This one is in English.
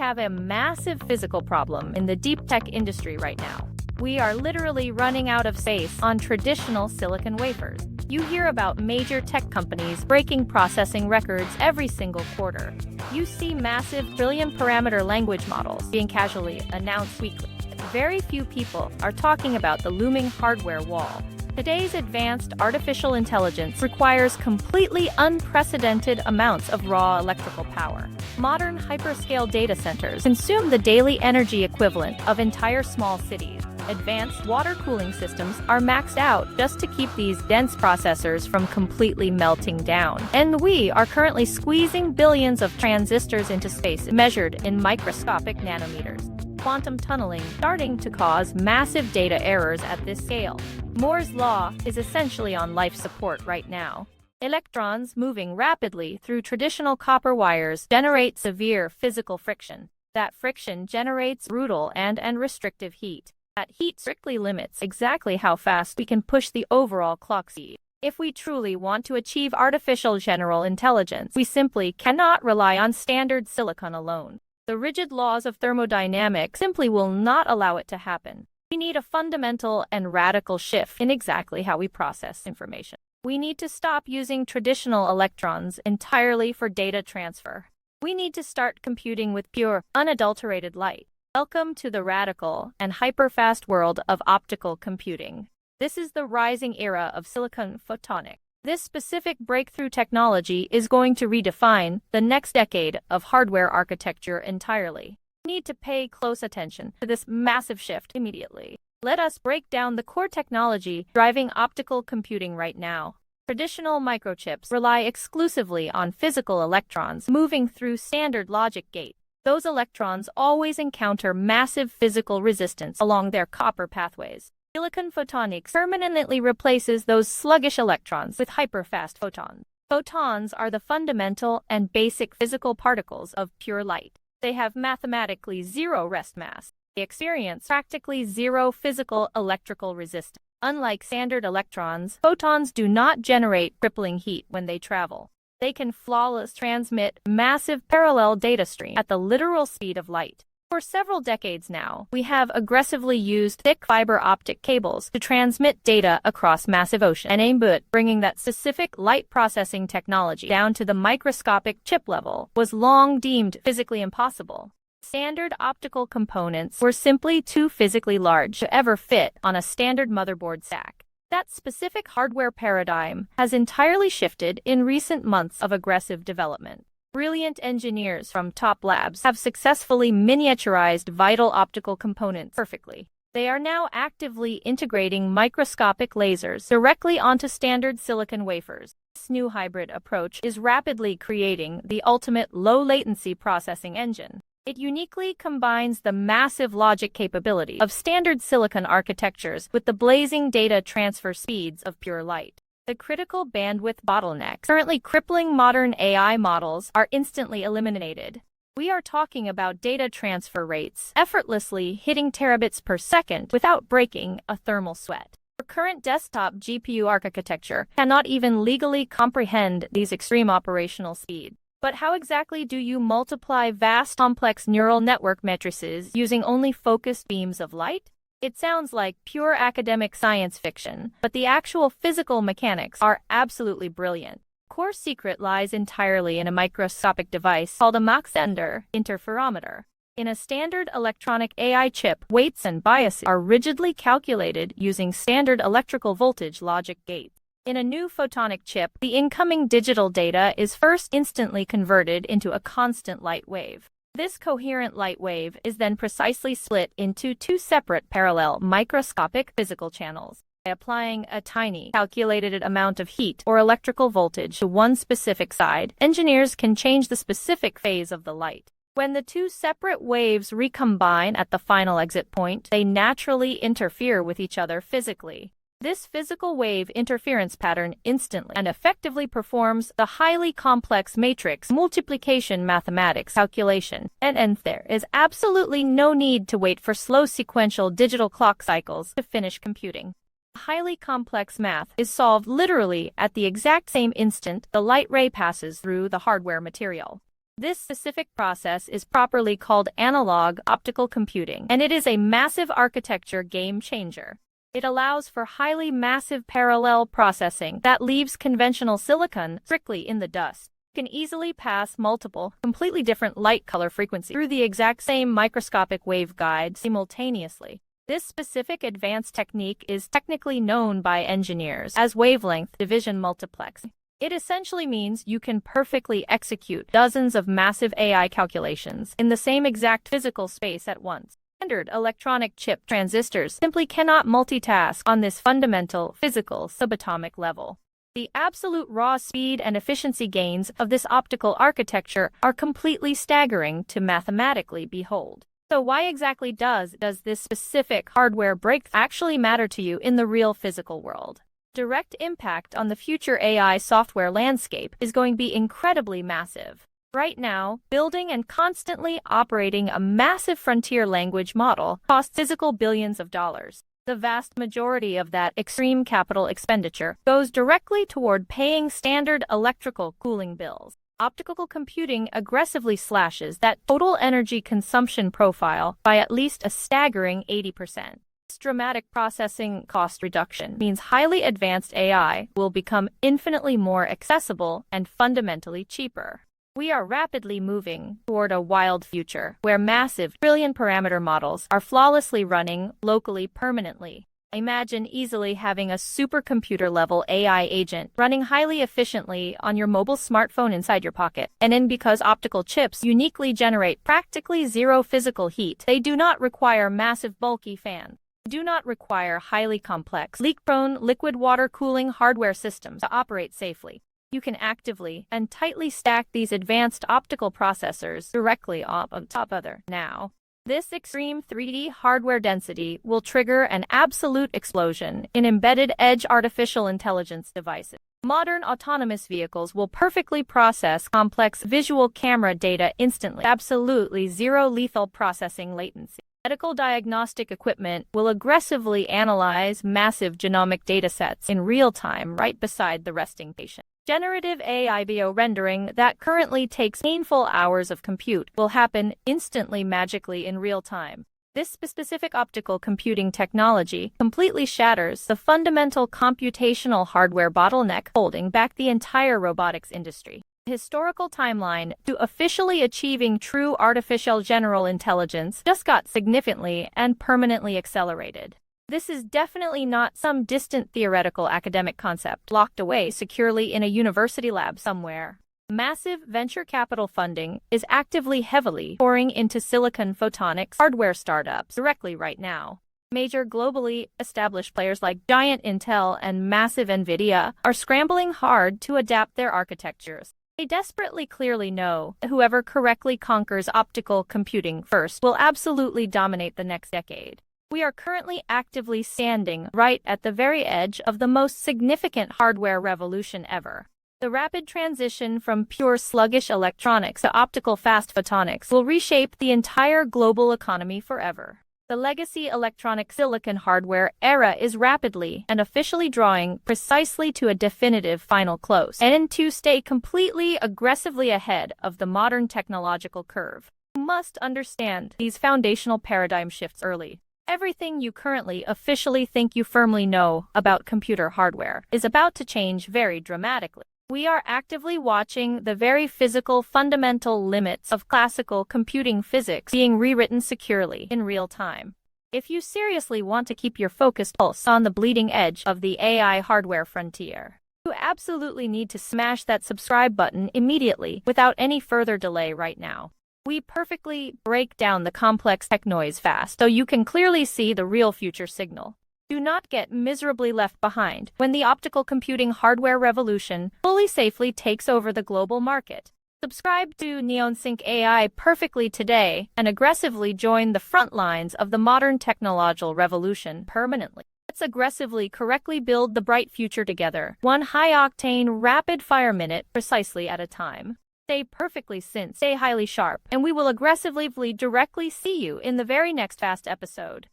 have a massive physical problem in the deep tech industry right now. We are literally running out of space on traditional silicon wafers. You hear about major tech companies breaking processing records every single quarter. You see massive trillion-parameter language models being casually announced weekly. Very few people are talking about the looming hardware wall. Today's advanced artificial intelligence requires completely unprecedented amounts of raw electrical power. Modern hyperscale data centers consume the daily energy equivalent of entire small cities. Advanced water cooling systems are maxed out just to keep these dense processors from completely melting down. And we are currently squeezing billions of transistors into space measured in microscopic nanometers. Quantum tunneling starting to cause massive data errors at this scale. Moore's law is essentially on life support right now. Electrons moving rapidly through traditional copper wires generate severe physical friction. That friction generates brutal and restrictive heat. That heat strictly limits exactly how fast we can push the overall clock speed. If we truly want to achieve artificial general intelligence, we simply cannot rely on standard silicon alone. The rigid laws of thermodynamics simply will not allow it to happen. We need a fundamental and radical shift in exactly how we process information. We need to stop using traditional electrons entirely for data transfer. We need to start computing with pure, unadulterated light. Welcome to the radical and hyper-fast world of optical computing. This is the rising era of Silicon Photonics. This specific breakthrough technology is going to redefine the next decade of hardware architecture entirely. We need to pay close attention to this massive shift immediately. Let us break down the core technology driving optical computing right now. Traditional microchips rely exclusively on physical electrons moving through standard logic gates. Those electrons always encounter massive physical resistance along their copper pathways. Silicon Photonics permanently replaces those sluggish electrons with hyperfast photons. Photons are the fundamental and basic physical particles of pure light. They have mathematically zero rest mass. They experience practically zero physical electrical resistance. Unlike standard electrons, photons do not generate crippling heat when they travel. They can flawlessly transmit massive parallel data streams at the literal speed of light. For several decades now, we have aggressively used thick fiber optic cables to transmit data across massive oceans. Bringing that specific light processing technology down to the microscopic chip level was long deemed physically impossible. Standard optical components were simply too physically large to ever fit on a standard motherboard stack. That specific hardware paradigm has entirely shifted in recent months of aggressive development. Brilliant engineers from top labs have successfully miniaturized vital optical components perfectly. They are now actively integrating microscopic lasers directly onto standard silicon wafers. This new hybrid approach is rapidly creating the ultimate low-latency processing engine. It uniquely combines the massive logic capability of standard silicon architectures with the blazing data transfer speeds of pure light. The critical bandwidth bottlenecks currently crippling modern AI models are instantly eliminated. We are talking about data transfer rates effortlessly hitting terabits per second without breaking a thermal sweat. Our current desktop GPU architecture cannot even legally comprehend these extreme operational speeds. But how exactly do you multiply vast complex neural network matrices using only focused beams of light? It sounds like pure academic science fiction, but the actual physical mechanics are absolutely brilliant. Core secret lies entirely in a microscopic device called a Mach-Zehnder interferometer. In a standard electronic AI chip, weights and biases are rigidly calculated using standard electrical voltage logic gates. In a new photonic chip, the incoming digital data is first instantly converted into a constant light wave. This coherent light wave is then precisely split into two separate parallel microscopic physical channels. By applying a tiny, calculated amount of heat or electrical voltage to one specific side, engineers can change the specific phase of the light. When the two separate waves recombine at the final exit point, they naturally interfere with each other physically. This physical wave interference pattern instantly and effectively performs the highly complex matrix multiplication mathematics calculation, and there is absolutely no need to wait for slow sequential digital clock cycles to finish computing. Highly complex math is solved literally at the exact same instant the light ray passes through the hardware material. This specific process is properly called analog optical computing, and it is a massive architecture game changer. It allows for highly massive parallel processing that leaves conventional silicon strictly in the dust. You can easily pass multiple, completely different light color frequencies through the exact same microscopic waveguide simultaneously. This specific advanced technique is technically known by engineers as wavelength division multiplexing. It essentially means you can perfectly execute dozens of massive AI calculations in the same exact physical space at once. Standard electronic chip transistors simply cannot multitask on this fundamental physical subatomic level. The absolute raw speed and efficiency gains of this optical architecture are completely staggering to mathematically behold. So why exactly does this specific hardware breakthrough actually matter to you in the real physical world? Direct impact on the future AI software landscape is going to be incredibly massive. Right now, building and constantly operating a massive frontier language model costs physical billions of dollars. The vast majority of that extreme capital expenditure goes directly toward paying standard electrical cooling bills. Optical computing aggressively slashes that total energy consumption profile by at least a staggering 80%. This dramatic processing cost reduction means highly advanced AI will become infinitely more accessible and fundamentally cheaper. We are rapidly moving toward a wild future where massive trillion-parameter models are flawlessly running locally permanently. Imagine easily having a supercomputer-level AI agent running highly efficiently on your mobile smartphone inside your pocket. And then because optical chips uniquely generate practically zero physical heat, they do not require massive bulky fans. They do not require highly complex, leak-prone liquid water cooling hardware systems to operate safely. You can actively and tightly stack these advanced optical processors directly on top of other. Now, this extreme 3D hardware density will trigger an absolute explosion in embedded edge artificial intelligence devices. Modern autonomous vehicles will perfectly process complex visual camera data instantly, absolutely zero lethal processing latency. Medical diagnostic equipment will aggressively analyze massive genomic datasets in real time right beside the resting patient. Generative AI video rendering that currently takes painful hours of compute will happen instantly magically in real time. This specific optical computing technology completely shatters the fundamental computational hardware bottleneck holding back the entire robotics industry. The historical timeline to officially achieving true artificial general intelligence just got significantly and permanently accelerated. This is definitely not some distant theoretical academic concept locked away securely in a university lab somewhere. Massive venture capital funding is actively heavily pouring into Silicon Photonics hardware startups directly right now. Major globally established players like giant Intel and massive NVIDIA are scrambling hard to adapt their architectures. They desperately clearly know that whoever correctly conquers optical computing first will absolutely dominate the next decade. We are currently actively standing right at the very edge of the most significant hardware revolution ever. The rapid transition from pure sluggish electronics to optical fast photonics will reshape the entire global economy forever. The legacy electronic silicon hardware era is rapidly and officially drawing precisely to a definitive final close, and to stay completely aggressively ahead of the modern technological curve. You must understand these foundational paradigm shifts early. Everything you currently officially think you firmly know about computer hardware is about to change very dramatically. We are actively watching the very physical fundamental limits of classical computing physics being rewritten securely in real time. If you seriously want to keep your focused pulse on the bleeding edge of the AI hardware frontier, you absolutely need to smash that subscribe button immediately without any further delay right now. We perfectly break down the complex tech noise fast so you can clearly see the real future signal. Do not get miserably left behind when the optical computing hardware revolution fully safely takes over the global market. Subscribe to NeonSync AI perfectly today and aggressively join the front lines of the modern technological revolution permanently. Let's aggressively correctly build the bright future together, one high-octane rapid-fire minute precisely at a time. Stay perfectly sync, stay highly sharp, and we will aggressively directly see you in the very next fast episode.